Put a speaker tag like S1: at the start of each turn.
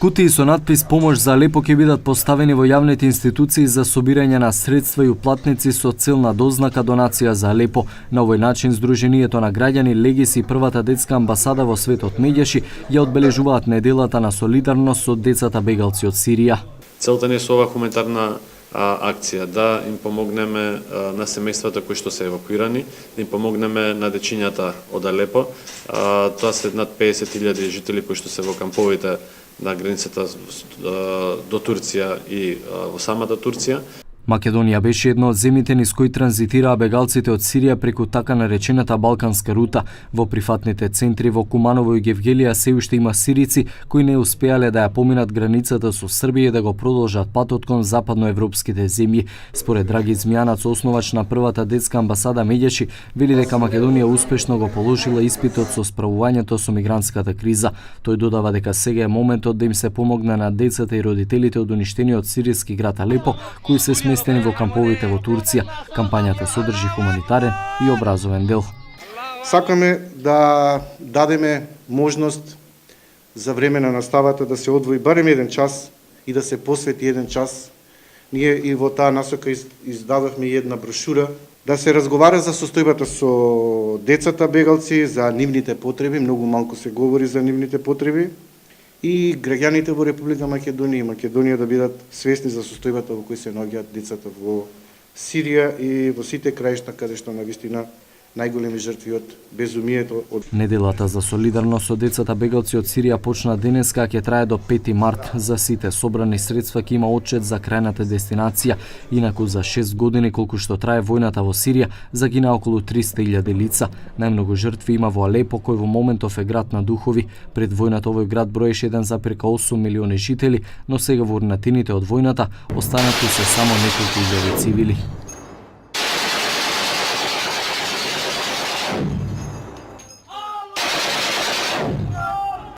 S1: Кутии со надпис «Помош за Алепо» ќе бидат поставени во јавните институции за собирање на средства и уплатници со цел на дознака донација за Алепо. На овој начин Сдруженијето на граѓани Легис и првата детска амбасада во светот Медјаши ја одбележуваат неделата на солидарност со децата бегалци од Сирија.
S2: Целта ни со ова хуманитарна акција да им помогнеме на семејствата кои што се евакуирани, да им помогнеме на дечињата од Алепо. Тоа се над 50.000 жители кои што се во камповите на границата до Турција и во самата Турција.
S1: Македонија беше една од земјите низ кои транзитираа бегалците од Сирија преку така наречената Балканска рута. Во прифатните центри во Куманово и Гевгелија се уште има сирици кои не успеале да ја поминат границата со Србија и да го продолжат патот кон западноевропските земји. Според Драги Змијанац, основач на првата детска амбасада Медјаши, вели дека Македонија успешно го положила испитот со справувањето со мигрантската криза. Тој додава дека сега е моментот да им се помогне на децата и родителите од уништениот сириски град Алепо, кои се сместени во камповите во Турција. Кампањата содржи хуманитарен и образовен дел.
S3: Сакаме да дадеме можност за време на наставата да се одвои барем еден час и да се посвети еден час. Ние и во таа насока издадовме една брошура да се разговара за состојбата со децата бегалци, за нивните потреби, многу малку се говори за нивните потреби, и граѓаните во Република Македонија и Македонија да бидат свесни за состојбата во кој се наоѓаат децата во Сирија и во сите краишта каде што навистина најголеми жртви од безумието.
S1: Неделата за солидарност со децата бегалци од Сирија почна денеска, ќе трае до 5 март. За сите собрани средства ќе има отчет за крајната дестинација. Инаку за 6 години колку што трае војната во Сирија, загина околу 300.000 лица. Најмногу жртви има во Алепо, кој во моментов е град на духови. Пред војната овој град броеше 1,8 милиони жители, но сега во урнатините од војната останати се само неколку илјади цивили.